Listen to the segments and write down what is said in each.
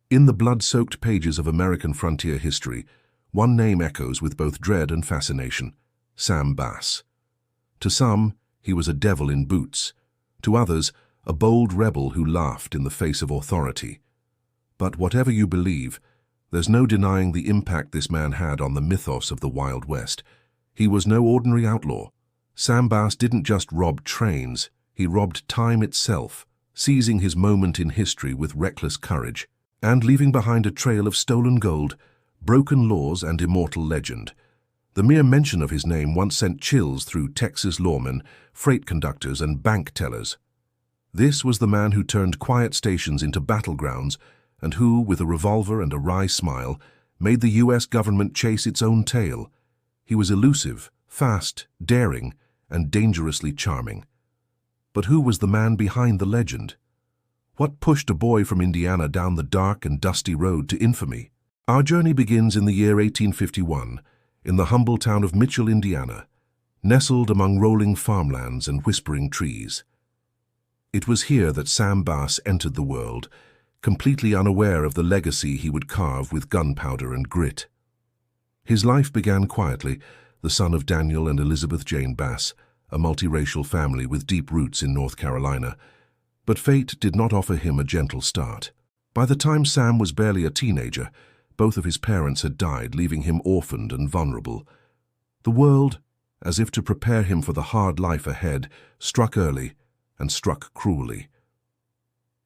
In the blood-soaked pages of American frontier history, one name echoes with both dread and fascination: Sam Bass. To some, he was a devil in boots. To others, a bold rebel who laughed in the face of authority. But whatever you believe, there's no denying the impact this man had on the mythos of the Wild West. He was no ordinary outlaw. Sam Bass didn't just rob trains, he robbed time itself, seizing his moment in history with reckless courage, and leaving behind a trail of stolen gold, broken laws, and immortal legend. The mere mention of his name once sent chills through Texas lawmen, freight conductors, and bank tellers. This was the man who turned quiet stations into battlegrounds, and who, with a revolver and a wry smile, made the U.S. government chase its own tail. He was elusive, fast, daring, and dangerously charming. But who was the man behind the legend? What pushed a boy from Indiana down the dark and dusty road to infamy? Our journey begins in the year 1851, in the humble town of Mitchell, Indiana, nestled among rolling farmlands and whispering trees. It was here that Sam Bass entered the world, completely unaware of the legacy he would carve with gunpowder and grit. His life began quietly, the son of Daniel and Elizabeth Jane Bass, a multiracial family with deep roots in North Carolina. But fate did not offer him a gentle start. By the time Sam was barely a teenager, both of his parents had died, leaving him orphaned and vulnerable. The world, as if to prepare him for the hard life ahead, struck early and struck cruelly.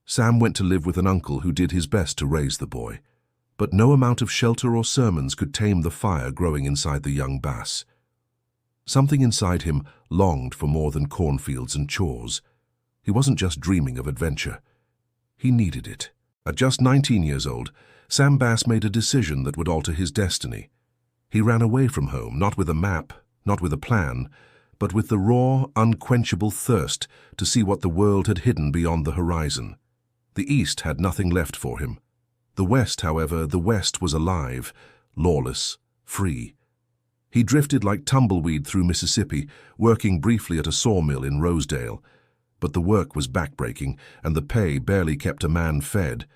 Sam went to live with an uncle who did his best to raise the boy, but no amount of shelter or sermons could tame the fire growing inside the young Bass. Something inside him longed for more than cornfields and chores. He wasn't just dreaming of adventure. He needed it. At just 19 years old, Sam Bass made a decision that would alter his destiny. He ran away from home, not with a map, not with a plan, but with the raw, unquenchable thirst to see what the world had hidden beyond the horizon. The East had nothing left for him. The West, however, the West was alive, lawless, free. He drifted like tumbleweed through Mississippi, working briefly at a sawmill in Rosedale. But the work was backbreaking, and the pay barely kept a man fed.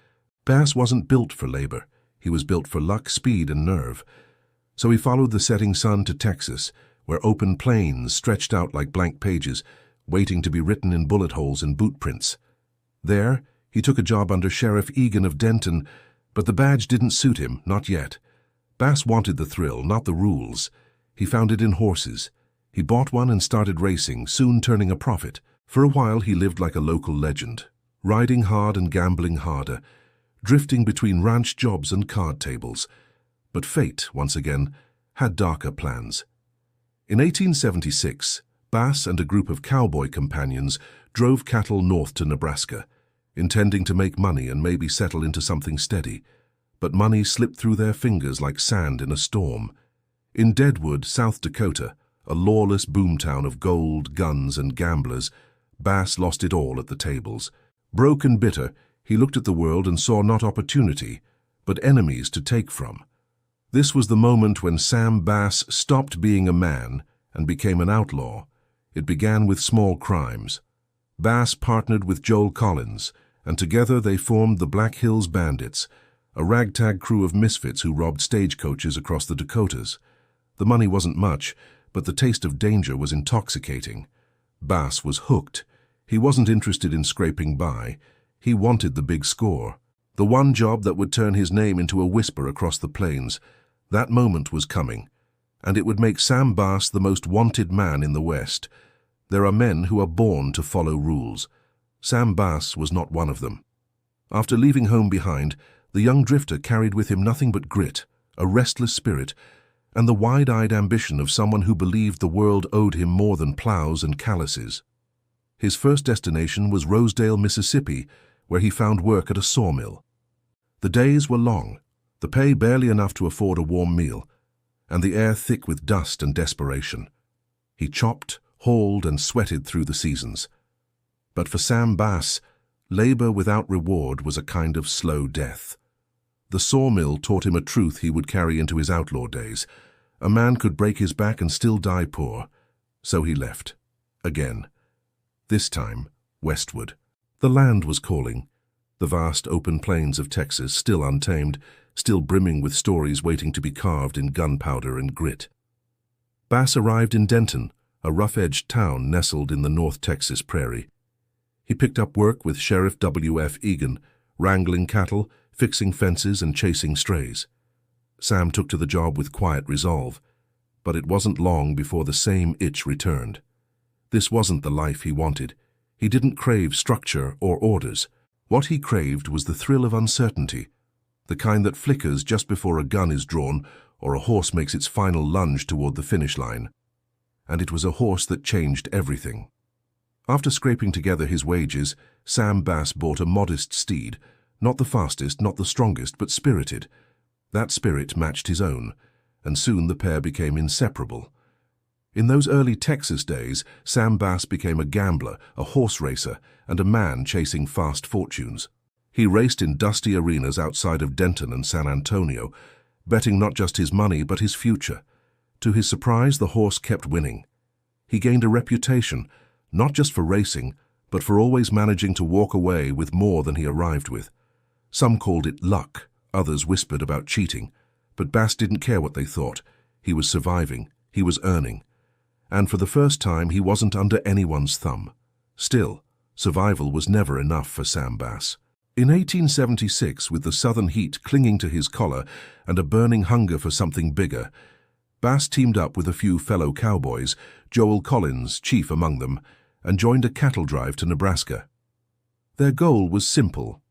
Bass wasn't built for labor. He was built for luck, speed, and nerve. So he followed the setting sun to Texas, where open plains stretched out like blank pages, waiting to be written in bullet holes and boot prints. There, he took a job under Sheriff Egan of Denton, but the badge didn't suit him, not yet. Bass wanted the thrill, not the rules. He found it in horses. He bought one and started racing, soon turning a profit. For a while he lived like a local legend, riding hard and gambling harder, drifting between ranch jobs and card tables. But fate, once again, had darker plans. In 1876, Bass and a group of cowboy companions drove cattle north to Nebraska, intending to make money and maybe settle into something steady. But money slipped through their fingers like sand in a storm. In Deadwood, South Dakota, a lawless boomtown of gold, guns, and gamblers, Bass lost it all at the tables. Broke and bitter, he looked at the world and saw not opportunity, but enemies to take from. This was the moment when Sam Bass stopped being a man and became an outlaw. It began with small crimes. Bass partnered with Joel Collins, and together they formed the Black Hills Bandits, a ragtag crew of misfits who robbed stagecoaches across the Dakotas. The money wasn't much, but the taste of danger was intoxicating. Bass was hooked. He wasn't interested in scraping by. He wanted the big score, the one job that would turn his name into a whisper across the plains. That moment was coming, and it would make Sam Bass the most wanted man in the West. There are men who are born to follow rules. Sam Bass was not one of them. After leaving home behind, the young drifter carried with him nothing but grit, a restless spirit, and the wide-eyed ambition of someone who believed the world owed him more than plows and calluses. His first destination was Rosedale, Mississippi, where he found work at a sawmill. The days were long, the pay barely enough to afford a warm meal, and the air thick with dust and desperation. He chopped, hauled, and sweated through the seasons. But for Sam Bass, labor without reward was a kind of slow death. The sawmill taught him a truth he would carry into his outlaw days. A man could break his back and still die poor. So he left. Again. This time, westward. The land was calling. The vast open plains of Texas, still untamed, still brimming with stories waiting to be carved in gunpowder and grit. Bass arrived in Denton, a rough-edged town nestled in the North Texas prairie. He picked up work with Sheriff W.F. Egan, wrangling cattle, fixing fences and chasing strays. Sam took to the job with quiet resolve, but it wasn't long before the same itch returned. This wasn't the life he wanted. He didn't crave structure or orders. What he craved was the thrill of uncertainty, the kind that flickers just before a gun is drawn or a horse makes its final lunge toward the finish line. And it was a horse that changed everything. After scraping together his wages, Sam Bass bought a modest steed, not the fastest, not the strongest, but spirited. That spirit matched his own, and soon the pair became inseparable. In those early Texas days, Sam Bass became a gambler, a horse racer, and a man chasing fast fortunes. He raced in dusty arenas outside of Denton and San Antonio, betting not just his money but his future. To his surprise, the horse kept winning. He gained a reputation, not just for racing, but for always managing to walk away with more than he arrived with. Some called it luck, others whispered about cheating, but Bass didn't care what they thought. He was surviving, he was earning. And for the first time, he wasn't under anyone's thumb. Still, survival was never enough for Sam Bass. In 1876, with the southern heat clinging to his collar and a burning hunger for something bigger, Bass teamed up with a few fellow cowboys, Joel Collins, chief among them, and joined a cattle drive to Nebraska. Their goal was simple: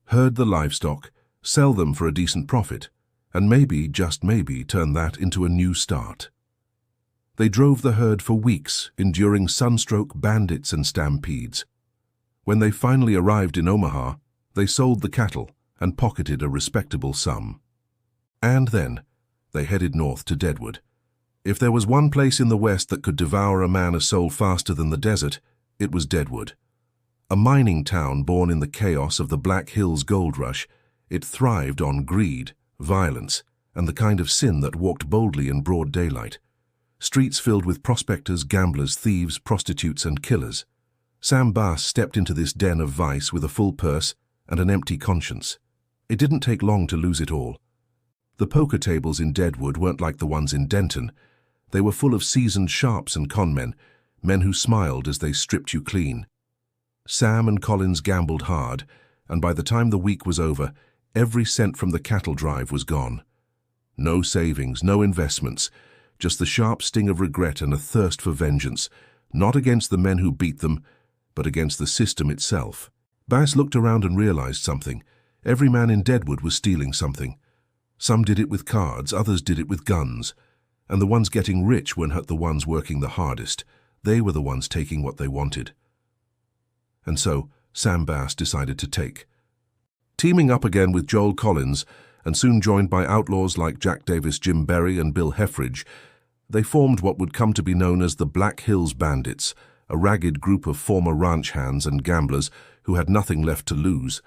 herd the livestock, sell them for a decent profit, and maybe, just maybe, turn that into a new start. They drove the herd for weeks, enduring sunstroke, bandits, and stampedes. When they finally arrived in Omaha, they sold the cattle and pocketed a respectable sum. And then, they headed north to Deadwood. If there was one place in the West that could devour a man a soul faster than the desert, it was Deadwood. A mining town born in the chaos of the Black Hills gold rush, it thrived on greed, violence, and the kind of sin that walked boldly in broad daylight. Streets filled with prospectors, gamblers, thieves, prostitutes, and killers. Sam Bass stepped into this den of vice with a full purse and an empty conscience. It didn't take long to lose it all. The poker tables in Deadwood weren't like the ones in Denton. They were full of seasoned sharps and conmen, men who smiled as they stripped you clean. Sam and Collins gambled hard, and by the time the week was over, every cent from the cattle drive was gone. No savings, no investments, just the sharp sting of regret and a thirst for vengeance, not against the men who beat them, but against the system itself. Bass looked around and realized something. Every man in Deadwood was stealing something. Some did it with cards, others did it with guns. And the ones getting rich weren't the ones working the hardest. They were the ones taking what they wanted. And so, Sam Bass decided to take. Teaming up again with Joel Collins, and soon joined by outlaws like Jack Davis, Jim Berry, and Bill Heffridge, they formed what would come to be known as the Black Hills Bandits, a ragged group of former ranch hands and gamblers who had nothing left to lose.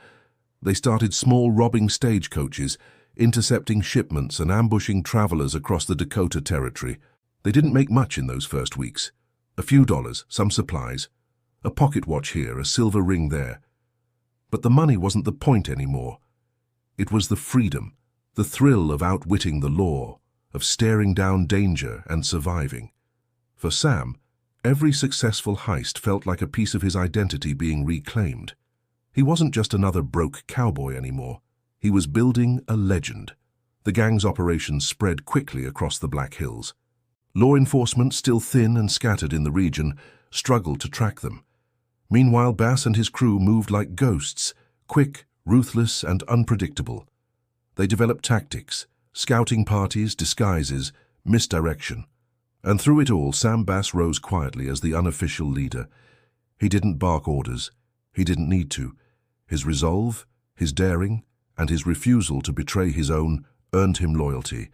They started small robbing stagecoaches, intercepting shipments and ambushing travelers across the Dakota Territory. They didn't make much in those first weeks. A few dollars, some supplies, a pocket watch here, a silver ring there. But the money wasn't the point anymore. It was the freedom, the thrill of outwitting the law, of staring down danger and surviving. For Sam, every successful heist felt like a piece of his identity being reclaimed. He wasn't just another broke cowboy anymore. He was building a legend. The gang's operations spread quickly across the Black Hills. Law enforcement, still thin and scattered in the region, struggled to track them. Meanwhile, Bass and his crew moved like ghosts, quick, ruthless, and unpredictable. They developed tactics, scouting parties, disguises, misdirection. And through it all, Sam Bass rose quietly as the unofficial leader. He didn't bark orders. He didn't need to. His resolve, his daring, and his refusal to betray his own earned him loyalty.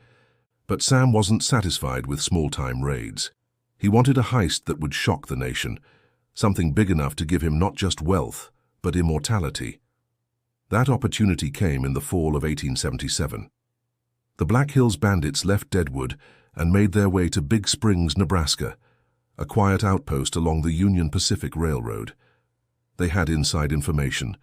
But Sam wasn't satisfied with small-time raids. He wanted a heist that would shock the nation, something big enough to give him not just wealth, but immortality. That opportunity came in the fall of 1877. The Black Hills Bandits left Deadwood and made their way to Big Springs, Nebraska, a quiet outpost along the Union Pacific Railroad. They had inside information,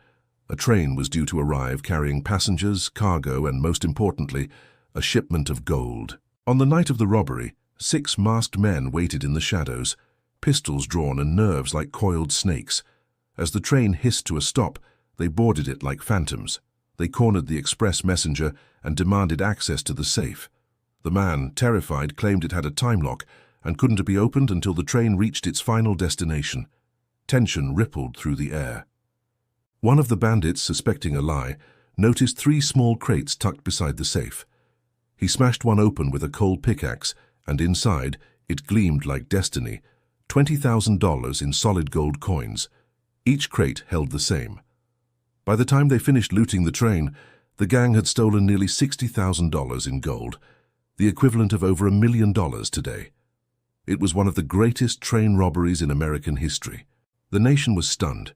A train was due to arrive carrying passengers, cargo, and most importantly, a shipment of gold. On the night of the robbery, 6 masked men waited in the shadows, pistols drawn and nerves like coiled snakes. As the train hissed to a stop, they boarded it like phantoms. They cornered the express messenger and demanded access to the safe. The man, terrified, claimed it had a time lock and couldn't be opened until the train reached its final destination. Tension rippled through the air. One of the bandits, suspecting a lie, noticed 3 small crates tucked beside the safe. He smashed one open with a cold pickaxe, and inside, it gleamed like destiny, $20,000 in solid gold coins. Each crate held the same. By the time they finished looting the train, the gang had stolen nearly $60,000 in gold, the equivalent of over $1 million today. It was one of the greatest train robberies in American history. The nation was stunned.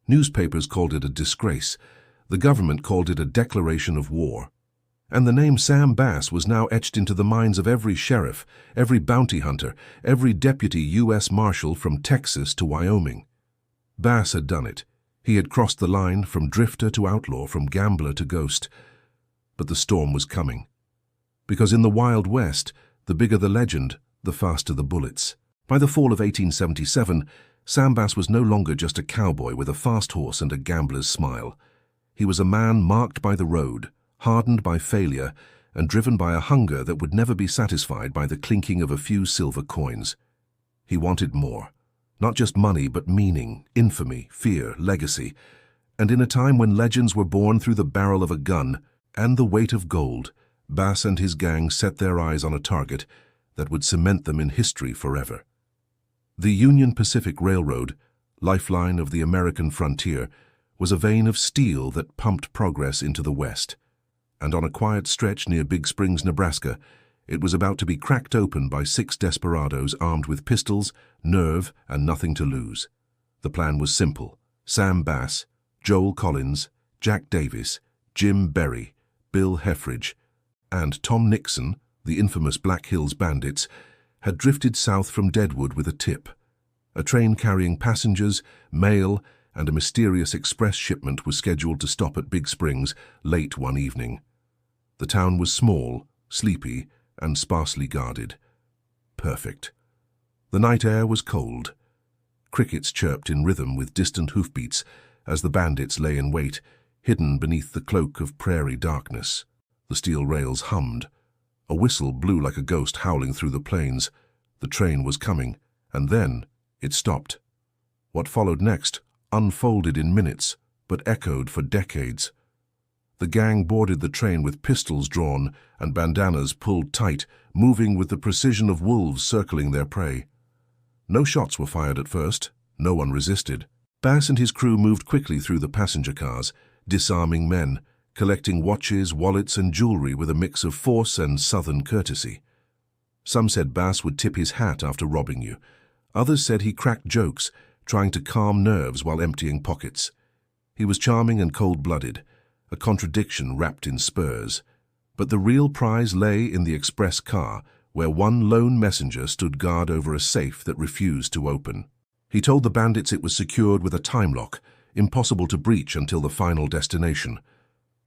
Newspapers called it a disgrace. The government called it a declaration of war. And the name Sam Bass was now etched into the minds of every sheriff, every bounty hunter, every deputy U.S. Marshal from Texas to Wyoming. Bass had done it. He had crossed the line from drifter to outlaw, from gambler to ghost. But the storm was coming. Because in the Wild West, the bigger the legend, the faster the bullets. By the fall of 1877, Sam Bass was no longer just a cowboy with a fast horse and a gambler's smile. He was a man marked by the road, hardened by failure, and driven by a hunger that would never be satisfied by the clinking of a few silver coins. He wanted more. Not just money, but meaning, infamy, fear, legacy. And in a time when legends were born through the barrel of a gun and the weight of gold, Bass and his gang set their eyes on a target that would cement them in history forever. The Union Pacific Railroad, lifeline of the American frontier, was a vein of steel that pumped progress into the West. And on a quiet stretch near Big Springs, Nebraska, it was about to be cracked open by 6 desperados armed with pistols, nerve, and nothing to lose. The plan was simple. Sam Bass, Joel Collins, Jack Davis, Jim Berry, Bill Heffridge, and Tom Nixon, the infamous Black Hills Bandits, had drifted south from Deadwood with a tip. A train carrying passengers, mail, and a mysterious express shipment was scheduled to stop at Big Springs late one evening. The town was small, sleepy, and sparsely guarded. Perfect. The night air was cold. Crickets chirped in rhythm with distant hoofbeats as the bandits lay in wait, hidden beneath the cloak of prairie darkness. The steel rails hummed. A whistle blew like a ghost howling through the plains. The train was coming, and then it stopped. What followed next unfolded in minutes, but echoed for decades. The gang boarded the train with pistols drawn and bandanas pulled tight, moving with the precision of wolves circling their prey. No shots were fired at first. No one resisted. Bass and his crew moved quickly through the passenger cars, disarming men, collecting watches, wallets, and jewelry with a mix of force and southern courtesy. Some said Bass would tip his hat after robbing you. Others said he cracked jokes, trying to calm nerves while emptying pockets. He was charming and cold-blooded, a contradiction wrapped in spurs. But the real prize lay in the express car, where one lone messenger stood guard over a safe that refused to open. He told the bandits it was secured with a time lock, impossible to breach until the final destination.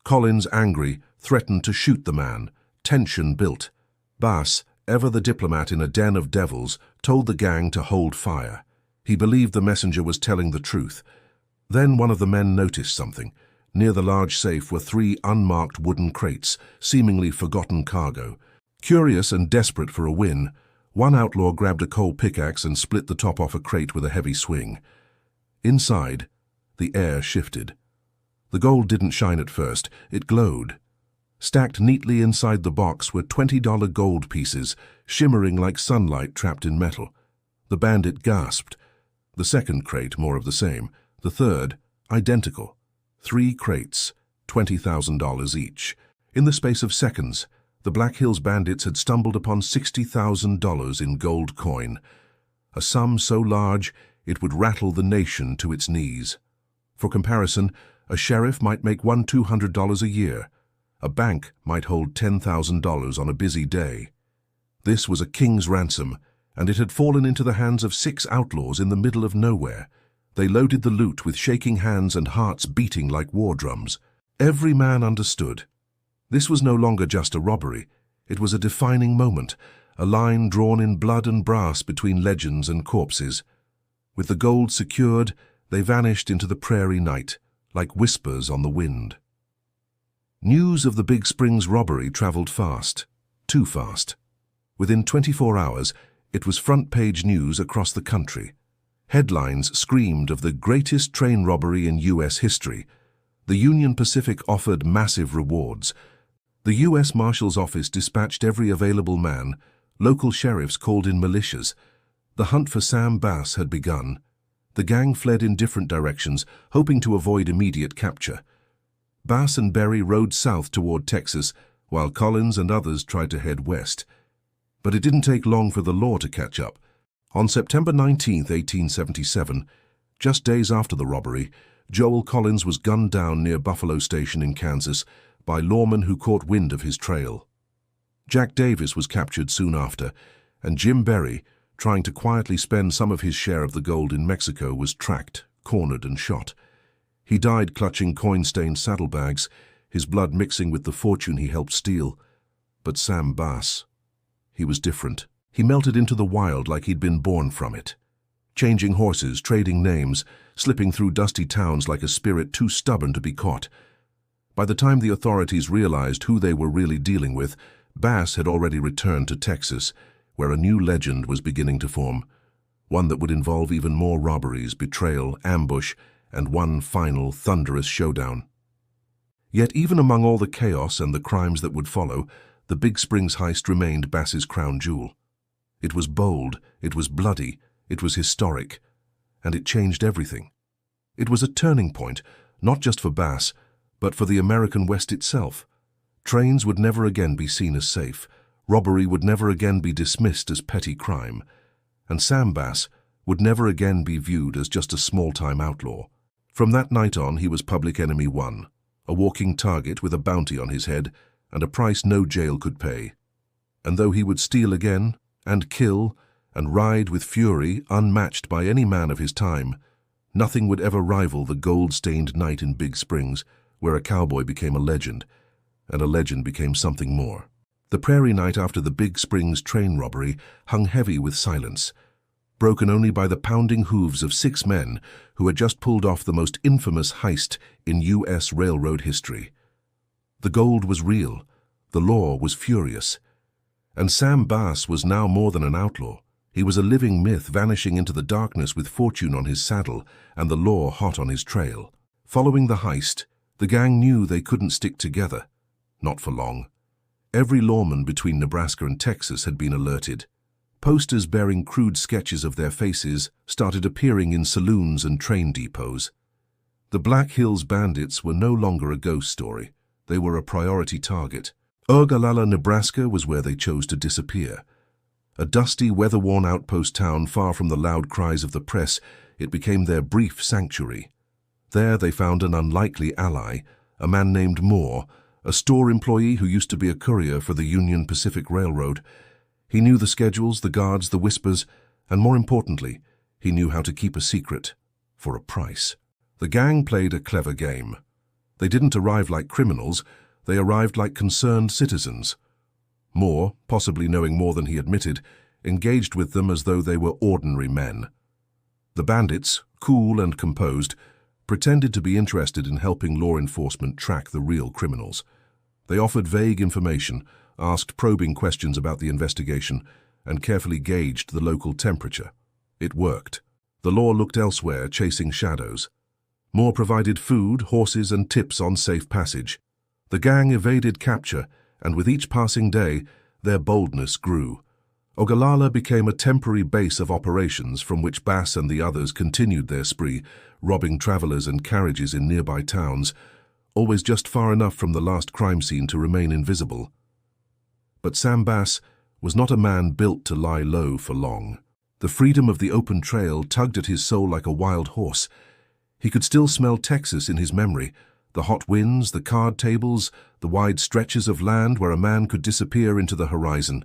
Collins, angry, threatened to shoot the man. Tension built. Bass, ever the diplomat in a den of devils, told the gang to hold fire. He believed the messenger was telling the truth. Then one of the men noticed something. Near the large safe were 3 unmarked wooden crates, seemingly forgotten cargo. Curious and desperate for a win, one outlaw grabbed a cold pickaxe and split the top off a crate with a heavy swing. Inside, the air shifted. The gold didn't shine at first, it glowed. Stacked neatly inside the box were $20 gold pieces, shimmering like sunlight trapped in metal. The bandit gasped. The second crate, more of the same. The third, identical. 3 crates, $20,000 each. In the space of seconds, the Black Hills Bandits had stumbled upon $60,000 in gold coin, a sum so large it would rattle the nation to its knees. For comparison, a sheriff might make $200 a year. A bank might hold $10,000 on a busy day. This was a king's ransom, and it had fallen into the hands of 6 outlaws in the middle of nowhere. They loaded the loot with shaking hands and hearts beating like war drums. Every man understood. This was no longer just a robbery. It was a defining moment, a line drawn in blood and brass between legends and corpses. With the gold secured, they vanished into the prairie night, like whispers on the wind. News of the Big Springs robbery traveled fast, too fast. Within 24 hours, it was front-page news across the country. Headlines screamed of the greatest train robbery in U.S. history. The Union Pacific offered massive rewards. The U.S. Marshal's Office dispatched every available man. Local sheriffs called in militias. The hunt for Sam Bass had begun. The gang fled in different directions, hoping to avoid immediate capture. Bass and Berry rode south toward Texas, while Collins and others tried to head west. But it didn't take long for the law to catch up. On September 19, 1877, just days after the robbery, Joel Collins was gunned down near Buffalo Station in Kansas by lawmen who caught wind of his trail. Jack Davis was captured soon after, and Jim Berry, trying to quietly spend some of his share of the gold in Mexico, was tracked, cornered, and shot. He died clutching coin-stained saddlebags, his blood mixing with the fortune he helped steal. But Sam Bass, he was different. He melted into the wild like he'd been born from it. Changing horses, trading names, slipping through dusty towns like a spirit too stubborn to be caught. By the time the authorities realized who they were really dealing with, Bass had already returned to Texas, where a new legend was beginning to form, one that would involve even more robberies, betrayal, ambush, and one final, thunderous showdown. Yet even among all the chaos and the crimes that would follow, the Big Springs heist remained Bass's crown jewel. It was bold, it was bloody, it was historic, and it changed everything. It was a turning point, not just for Bass, but for the American West itself. Trains would never again be seen as safe, robbery would never again be dismissed as petty crime, and Sam Bass would never again be viewed as just a small-time outlaw. From that night on, he was public enemy one, a walking target with a bounty on his head and a price no jail could pay. And though he would steal again, and kill, and ride with fury unmatched by any man of his time, nothing would ever rival the gold-stained night in Big Springs, where a cowboy became a legend, and a legend became something more. The prairie night after the Big Springs train robbery hung heavy with silence, broken only by the pounding hooves of 6 men who had just pulled off the most infamous heist in U.S. railroad history. The gold was real, the law was furious, and Sam Bass was now more than an outlaw. He was a living myth vanishing into the darkness with fortune on his saddle and the law hot on his trail. Following the heist, the gang knew they couldn't stick together. Not for long. Every lawman between Nebraska and Texas had been alerted. Posters bearing crude sketches of their faces started appearing in saloons and train depots. The Black Hills Bandits were no longer a ghost story. They were a priority target. Ogallala, Nebraska was where they chose to disappear. A dusty, weather-worn outpost town far from the loud cries of the press, it became their brief sanctuary. There they found an unlikely ally, a man named Moore, a store employee who used to be a courier for the Union Pacific Railroad. He knew the schedules, the guards, the whispers, and more importantly, he knew how to keep a secret for a price. The gang played a clever game. They didn't arrive like criminals, they arrived like concerned citizens. Moore, possibly knowing more than he admitted, engaged with them as though they were ordinary men. The bandits, cool and composed, pretended to be interested in helping law enforcement track the real criminals. They offered vague information, asked probing questions about the investigation, and carefully gauged the local temperature. It worked. The law looked elsewhere, chasing shadows. Moore provided food, horses, and tips on safe passage. The gang evaded capture, and with each passing day, their boldness grew. Ogallala became a temporary base of operations from which Bass and the others continued their spree, robbing travelers and carriages in nearby towns, always just far enough from the last crime scene to remain invisible. But Sam Bass was not a man built to lie low for long. The freedom of the open trail tugged at his soul like a wild horse. He could still smell Texas in his memory, the hot winds, the card tables, the wide stretches of land where a man could disappear into the horizon.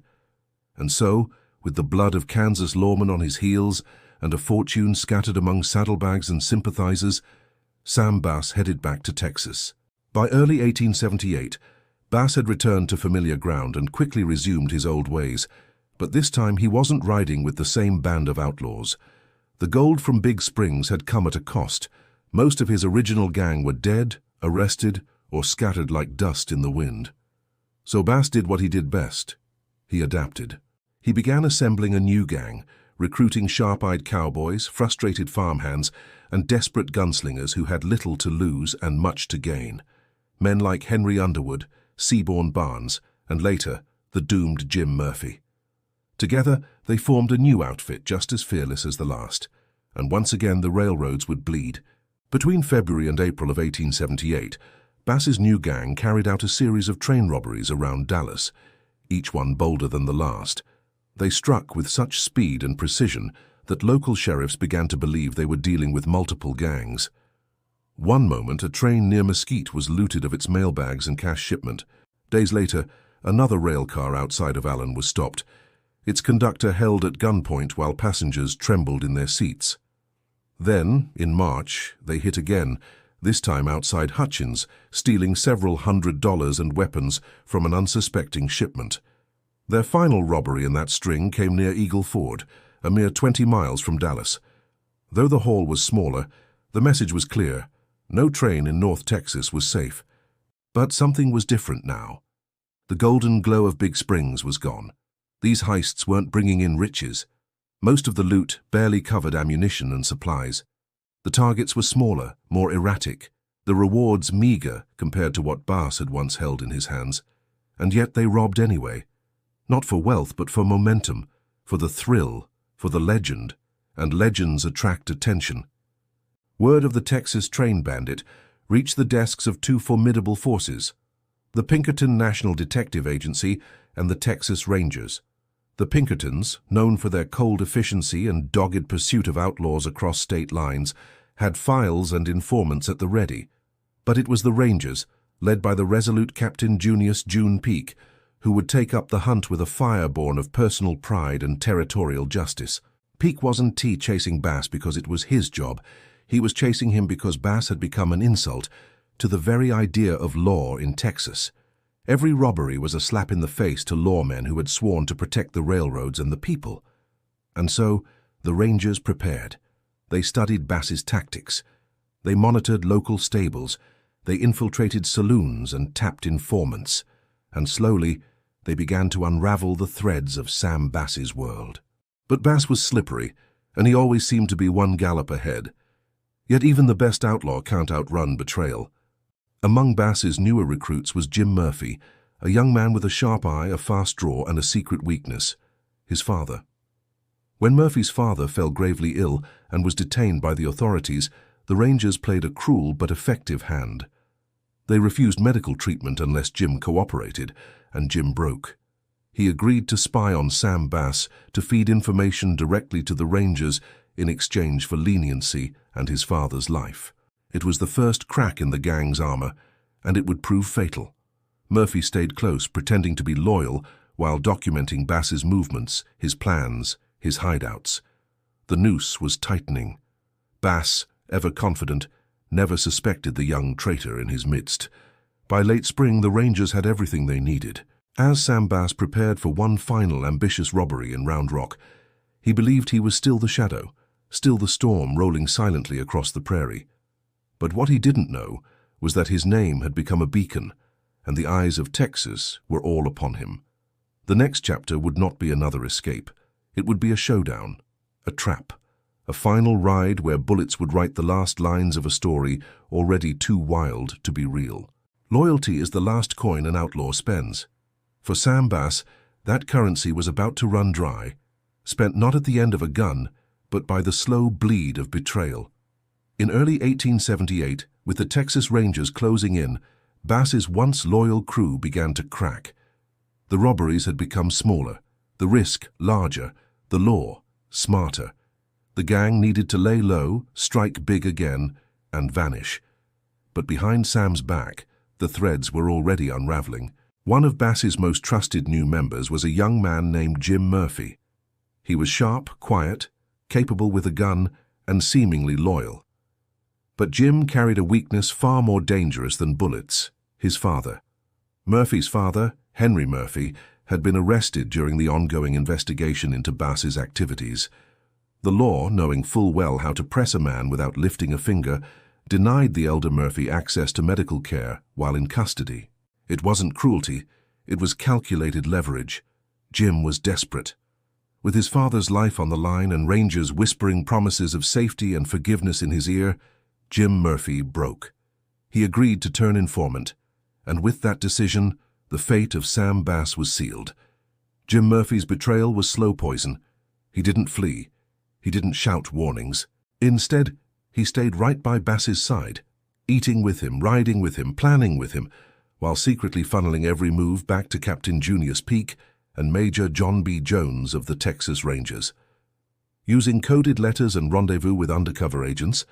And so, with the blood of Kansas lawmen on his heels and a fortune scattered among saddlebags and sympathizers, Sam Bass headed back to Texas. By early 1878, Bass had returned to familiar ground and quickly resumed his old ways, but this time he wasn't riding with the same band of outlaws. The gold from Big Springs had come at a cost. Most of his original gang were dead, arrested, or scattered like dust in the wind. So Bass did what he did best. He adapted. He began assembling a new gang, recruiting sharp-eyed cowboys, frustrated farmhands, and desperate gunslingers who had little to lose and much to gain. Men like Henry Underwood, Seaborn Barnes, and later, the doomed Jim Murphy. Together, they formed a new outfit just as fearless as the last, and once again the railroads would bleed. Between February and April of 1878, Bass's new gang carried out a series of train robberies around Dallas, each one bolder than the last. They struck with such speed and precision that local sheriffs began to believe they were dealing with multiple gangs. One moment, a train near Mesquite was looted of its mailbags and cash shipment. Days later, another rail car outside of Allen was stopped, its conductor held at gunpoint while passengers trembled in their seats. Then, in March, they hit again, this time outside Hutchins, stealing several $100s and weapons from an unsuspecting shipment. Their final robbery in that string came near Eagle Ford, a mere 20 miles from Dallas. Though the haul was smaller, the message was clear. No train in North Texas was safe. But something was different now. The golden glow of Big Springs was gone. These heists weren't bringing in riches. Most of the loot barely covered ammunition and supplies. The targets were smaller, more erratic, the rewards meager compared to what Bass had once held in his hands. And yet they robbed anyway. Not for wealth, but for momentum, for the thrill, for the legend, and legends attract attention. Word of the Texas train bandit reached the desks of two formidable forces, the Pinkerton National Detective Agency and the Texas Rangers. The Pinkertons, known for their cold efficiency and dogged pursuit of outlaws across state lines, had files and informants at the ready. But it was the Rangers, led by the resolute Captain Junius June Peak, who would take up the hunt with a fire born of personal pride and territorial justice. Peak wasn't chasing Bass because it was his job. He was chasing him because Bass had become an insult to the very idea of law in Texas. Every robbery was a slap in the face to lawmen who had sworn to protect the railroads and the people. And so, the Rangers prepared. They studied Bass's tactics. They monitored local stables. They infiltrated saloons and tapped informants. And slowly, they began to unravel the threads of Sam Bass's world. But Bass was slippery, and he always seemed to be one gallop ahead. Yet even the best outlaw can't outrun betrayal. Among Bass's newer recruits was Jim Murphy, a young man with a sharp eye, a fast draw, and a secret weakness: his father. When Murphy's father fell gravely ill and was detained by the authorities, the Rangers played a cruel but effective hand. They refused medical treatment unless Jim cooperated, and Jim broke. He agreed to spy on Sam Bass to feed information directly to the Rangers in exchange for leniency and his father's life. It was the first crack in the gang's armor, and it would prove fatal. Murphy stayed close, pretending to be loyal, while documenting Bass's movements, his plans, his hideouts. The noose was tightening. Bass, ever confident, never suspected the young traitor in his midst. By late spring, the Rangers had everything they needed. As Sam Bass prepared for one final ambitious robbery in Round Rock, he believed he was still the shadow, still the storm rolling silently across the prairie. But what he didn't know was that his name had become a beacon, and the eyes of Texas were all upon him. The next chapter would not be another escape. It would be a showdown, a trap, a final ride where bullets would write the last lines of a story already too wild to be real. Loyalty is the last coin an outlaw spends. For Sam Bass, that currency was about to run dry, spent not at the end of a gun, but by the slow bleed of betrayal. In early 1878, with the Texas Rangers closing in, Bass's once loyal crew began to crack. The robberies had become smaller, the risk larger, the law smarter. The gang needed to lay low, strike big again, and vanish. But behind Sam's back, the threads were already unraveling. One of Bass's most trusted new members was a young man named Jim Murphy. He was sharp, quiet, capable with a gun, and seemingly loyal. But Jim carried a weakness far more dangerous than bullets: his father. Murphy's father, Henry Murphy, had been arrested during the ongoing investigation into Bass's activities. The law, knowing full well how to press a man without lifting a finger, denied the elder Murphy access to medical care while in custody. It wasn't cruelty, it was calculated leverage. Jim was desperate. With his father's life on the line and rangers whispering promises of safety and forgiveness in his ear, Jim Murphy broke. He agreed to turn informant, and with that decision, the fate of Sam Bass was sealed. Jim Murphy's betrayal was slow poison. He didn't flee. He didn't shout warnings. Instead, he stayed right by Bass's side, eating with him, riding with him, planning with him, while secretly funneling every move back to Captain Junius Peak and Major John B. Jones of the Texas Rangers. Using coded letters and rendezvous with undercover agents,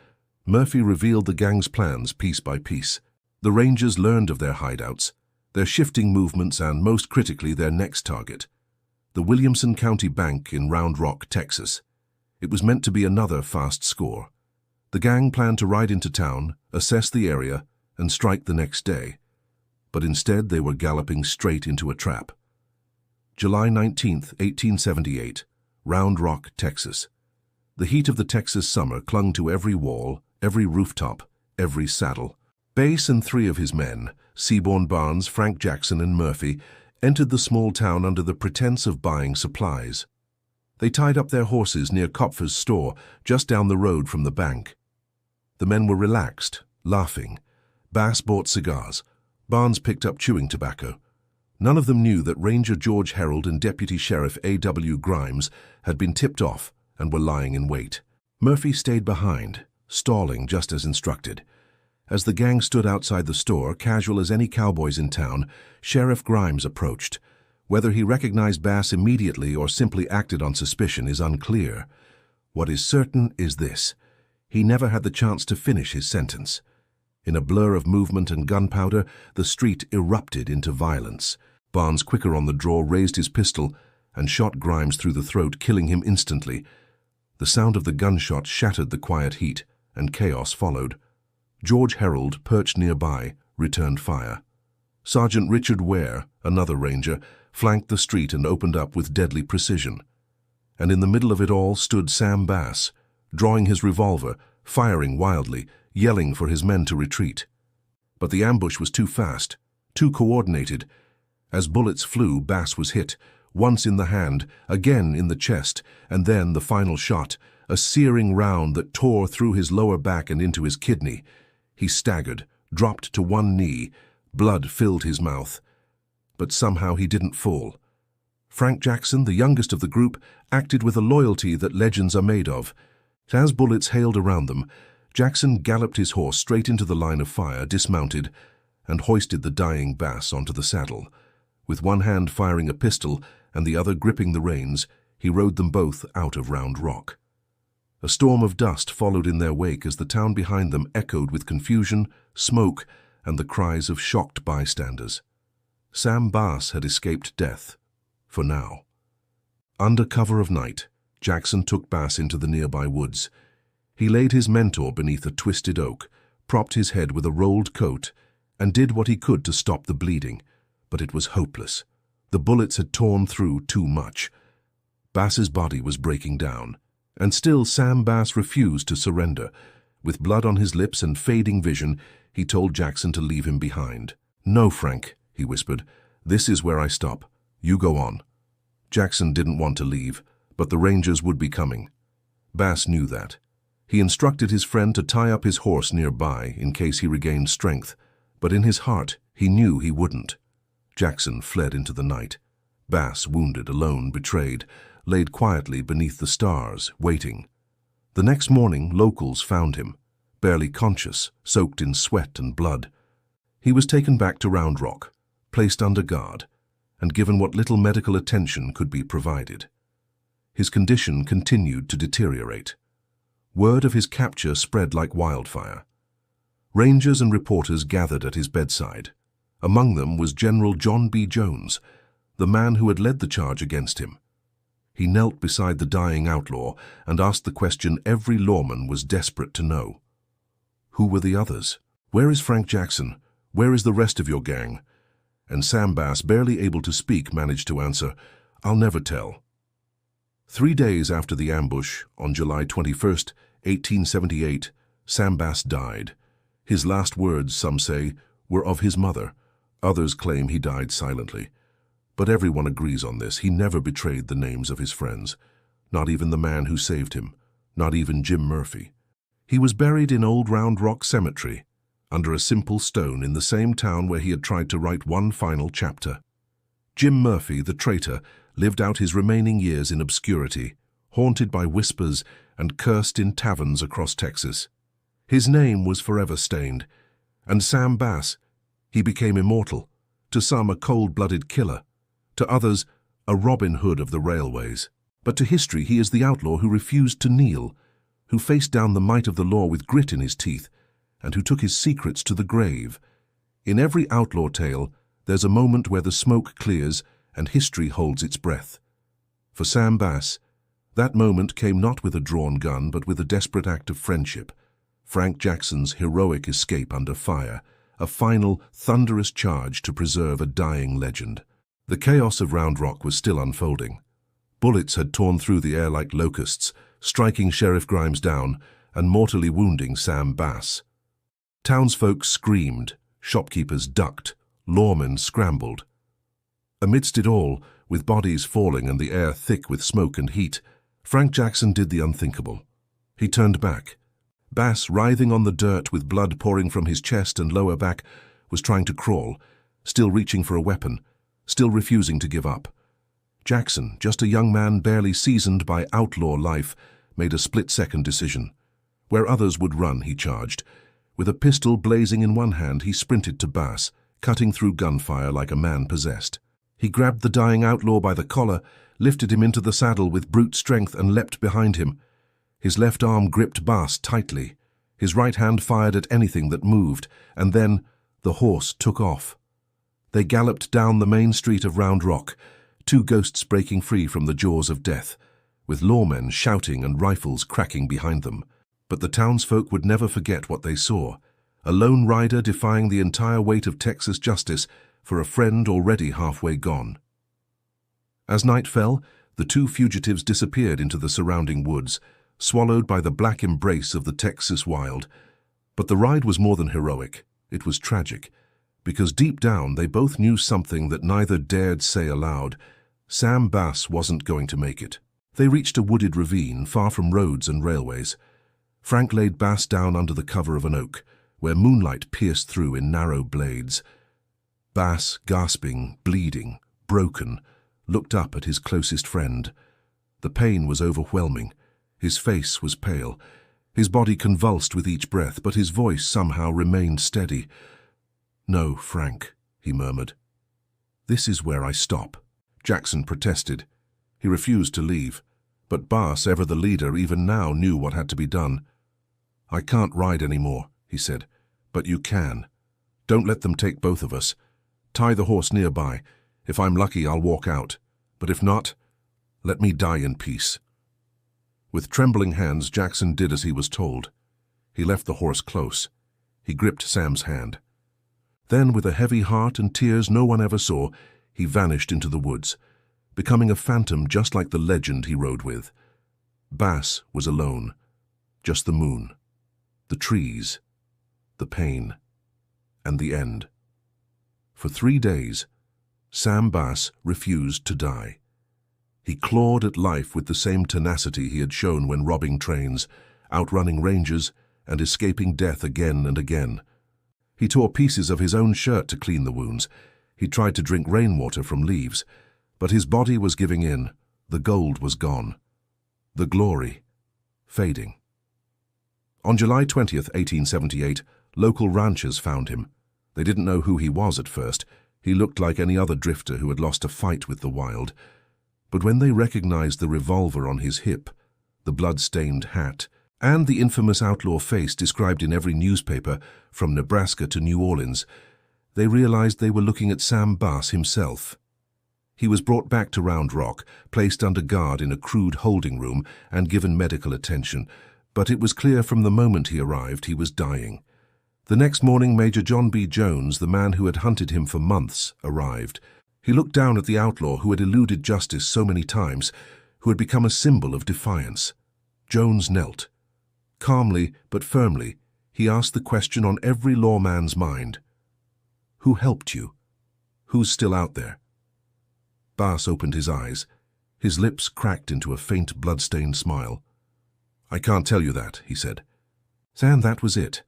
Murphy revealed the gang's plans piece by piece. The Rangers learned of their hideouts, their shifting movements, and, most critically, their next target: the Williamson County Bank in Round Rock, Texas. It was meant to be another fast score. The gang planned to ride into town, assess the area, and strike the next day. But instead they were galloping straight into a trap. July 19, 1878, Round Rock, Texas. The heat of the Texas summer clung to every wall, every rooftop, every saddle. Bass and three of his men, Seaborn Barnes, Frank Jackson, and Murphy, entered the small town under the pretense of buying supplies. They tied up their horses near Kopfer's store, just down the road from the bank. The men were relaxed, laughing. Bass bought cigars. Barnes picked up chewing tobacco. None of them knew that Ranger George Herold and Deputy Sheriff A.W. Grimes had been tipped off and were lying in wait. Murphy stayed behind, stalling just as instructed. As the gang stood outside the store, casual as any cowboys in town, Sheriff Grimes approached. Whether he recognized Bass immediately or simply acted on suspicion is unclear. What is certain is this: he never had the chance to finish his sentence. In a blur of movement and gunpowder, the street erupted into violence. Barnes, quicker on the draw, raised his pistol and shot Grimes through the throat, killing him instantly. The sound of the gunshot shattered the quiet heat, and chaos followed. George Herold, perched nearby, returned fire. Sergeant Richard Ware, another ranger, flanked the street and opened up with deadly precision. And in the middle of it all stood Sam Bass, drawing his revolver, firing wildly, yelling for his men to retreat. But the ambush was too fast, too coordinated. As bullets flew, Bass was hit, once in the hand, again in the chest, and then the final shot, a searing round that tore through his lower back and into his kidney. He staggered, dropped to one knee. Blood filled his mouth. But somehow he didn't fall. Frank Jackson, the youngest of the group, acted with a loyalty that legends are made of. As bullets hailed around them, Jackson galloped his horse straight into the line of fire, dismounted, and hoisted the dying Bass onto the saddle. With one hand firing a pistol and the other gripping the reins, he rode them both out of Round Rock. A storm of dust followed in their wake as the town behind them echoed with confusion, smoke, and the cries of shocked bystanders. Sam Bass had escaped death, for now. Under cover of night, Jackson took Bass into the nearby woods. He laid his mentor beneath a twisted oak, propped his head with a rolled coat, and did what he could to stop the bleeding. But it was hopeless. The bullets had torn through too much. Bass's body was breaking down, and still Sam Bass refused to surrender. With blood on his lips and fading vision, he told Jackson to leave him behind. "No, Frank," he whispered. "This is where I stop. You go on." Jackson didn't want to leave, but the Rangers would be coming. Bass knew that. He instructed his friend to tie up his horse nearby in case he regained strength, but in his heart he knew he wouldn't. Jackson fled into the night. Bass, wounded, alone, betrayed, laid quietly beneath the stars, waiting. The next morning, locals found him, barely conscious, soaked in sweat and blood. He was taken back to Round Rock, placed under guard, and given what little medical attention could be provided. His condition continued to deteriorate. Word of his capture spread like wildfire. Rangers and reporters gathered at his bedside. Among them was General John B. Jones, the man who had led the charge against him. He knelt beside the dying outlaw and asked the question every lawman was desperate to know. Who were the others? Where is Frank Jackson? Where is the rest of your gang? And Sam Bass, barely able to speak, managed to answer, I'll never tell. 3 days after the ambush, on July 21st, 1878, Sam Bass died. His last words, some say, were of his mother. Others claim he died silently. But everyone agrees on this. He never betrayed the names of his friends. Not even the man who saved him. Not even Jim Murphy. He was buried in Old Round Rock Cemetery, under a simple stone in the same town where he had tried to write one final chapter. Jim Murphy, the traitor, lived out his remaining years in obscurity, haunted by whispers and cursed in taverns across Texas. His name was forever stained. And Sam Bass, he became immortal, to some a cold-blooded killer, to others a Robin Hood of the railways. But to history he is the outlaw who refused to kneel, who faced down the might of the law with grit in his teeth, and who took his secrets to the grave. In every outlaw tale, there's a moment where the smoke clears and history holds its breath. For Sam Bass, that moment came not with a drawn gun, but with a desperate act of friendship. Frank Jackson's heroic escape under fire, a final, thunderous charge to preserve a dying legend. The chaos of Round Rock was still unfolding. Bullets had torn through the air like locusts, striking Sheriff Grimes down and mortally wounding Sam Bass. Townsfolk screamed, shopkeepers ducked, lawmen scrambled. Amidst it all, with bodies falling and the air thick with smoke and heat, Frank Jackson did the unthinkable. He turned back. Bass, writhing on the dirt with blood pouring from his chest and lower back, was trying to crawl, still reaching for a weapon, still refusing to give up. Jackson, just a young man barely seasoned by outlaw life, made a split-second decision. Where others would run, he charged. With a pistol blazing in one hand, he sprinted to Bass, cutting through gunfire like a man possessed. He grabbed the dying outlaw by the collar, lifted him into the saddle with brute strength and leapt behind him. His left arm gripped Bass tightly. His right hand fired at anything that moved, and then the horse took off. They galloped down the main street of Round Rock, two ghosts breaking free from the jaws of death, with lawmen shouting and rifles cracking behind them. But the townsfolk would never forget what they saw. A lone rider defying the entire weight of Texas justice for a friend already halfway gone. As night fell, the two fugitives disappeared into the surrounding woods, swallowed by the black embrace of the Texas wild. But the ride was more than heroic. It was tragic, because deep down they both knew something that neither dared say aloud. Sam Bass wasn't going to make it. They reached a wooded ravine far from roads and railways. Frank laid Bass down under the cover of an oak, where moonlight pierced through in narrow blades. Bass, gasping, bleeding, broken, looked up at his closest friend. The pain was overwhelming. His face was pale. His body convulsed with each breath, but his voice somehow remained steady. "No, Frank," he murmured. "This is where I stop." Jackson protested. He refused to leave, but Bass, ever the leader, even now knew what had to be done. "I can't ride anymore," he said, "but you can. Don't let them take both of us. Tie the horse nearby. If I'm lucky, I'll walk out. But if not, let me die in peace." With trembling hands, Jackson did as he was told. He left the horse close. He gripped Sam's hand. Then, with a heavy heart and tears no one ever saw, he vanished into the woods, becoming a phantom just like the legend he rode with. Bass was alone. Just the moon, the trees, the pain, and the end. For 3 days, Sam Bass refused to die. He clawed at life with the same tenacity he had shown when robbing trains, outrunning rangers, and escaping death again and again. He tore pieces of his own shirt to clean the wounds. He tried to drink rainwater from leaves, but his body was giving in. The gold was gone. The glory, fading. On July 20th, 1878, local ranchers found him. They didn't know who he was at first. He looked like any other drifter who had lost a fight with the wild. But when they recognized the revolver on his hip, the blood-stained hat, and the infamous outlaw face described in every newspaper from Nebraska to New Orleans, they realized they were looking at Sam Bass himself. He was brought back to Round Rock, placed under guard in a crude holding room, and given medical attention, but it was clear from the moment he arrived he was dying. The next morning, Major John B. Jones, the man who had hunted him for months, arrived. He looked down at the outlaw who had eluded justice so many times, who had become a symbol of defiance. Jones knelt. Calmly but firmly, he asked the question on every lawman's mind. "Who helped you? Who's still out there?" Bass opened his eyes. His lips cracked into a faint blood-stained smile. "I can't tell you that," he said. And that was it.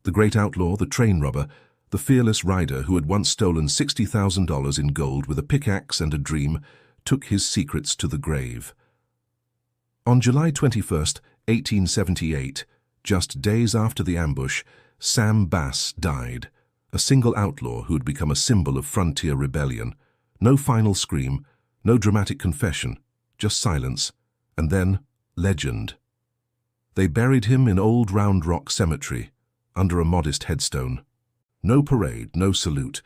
The great outlaw, the train robber, the fearless rider who had once stolen $60,000 in gold with a pickaxe and a dream, took his secrets to the grave. On July 21st, 1878, just days after the ambush, Sam Bass died, a single outlaw who had become a symbol of frontier rebellion. No final scream, no dramatic confession, just silence, and then legend. They buried him in Old Round Rock Cemetery, under a modest headstone. No parade, no salute,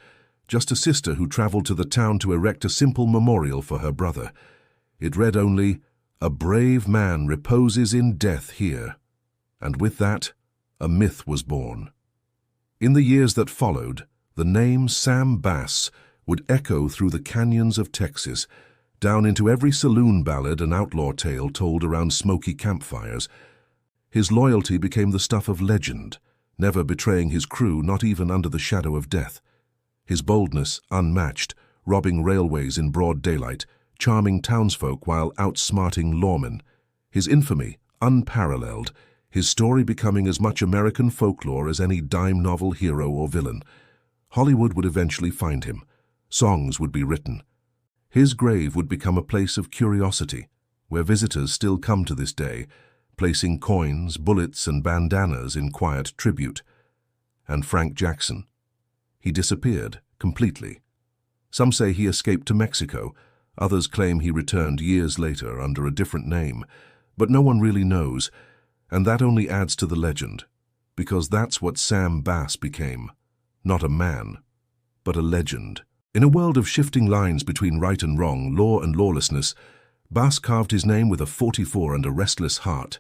just a sister who traveled to the town to erect a simple memorial for her brother. It read only, "A brave man reposes in death here." And with that, a myth was born. In the years that followed, the name Sam Bass would echo through the canyons of Texas, down into every saloon ballad and outlaw tale told around smoky campfires. His loyalty became the stuff of legend, never betraying his crew, not even under the shadow of death. His boldness unmatched, robbing railways in broad daylight, charming townsfolk while outsmarting lawmen. His infamy unparalleled, his story becoming as much American folklore as any dime novel hero or villain. Hollywood would eventually find him. Songs would be written. His grave would become a place of curiosity, where visitors still come to this day, placing coins, bullets, and bandanas in quiet tribute. And Frank Jackson. He disappeared completely. Some say he escaped to Mexico. Others claim he returned years later under a different name. But no one really knows, and that only adds to the legend, because that's what Sam Bass became. Not a man, but a legend. In a world of shifting lines between right and wrong, law and lawlessness, Bass carved his name with a 44 and a restless heart.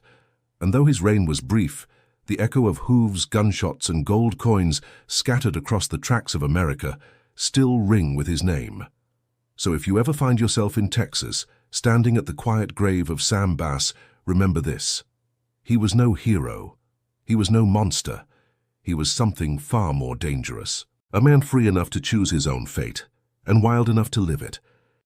And though his reign was brief, the echo of hooves, gunshots, and gold coins scattered across the tracks of America still ring with his name. So if you ever find yourself in Texas, standing at the quiet grave of Sam Bass, remember this. He was no hero. He was no monster. He was something far more dangerous. A man free enough to choose his own fate, and wild enough to live it.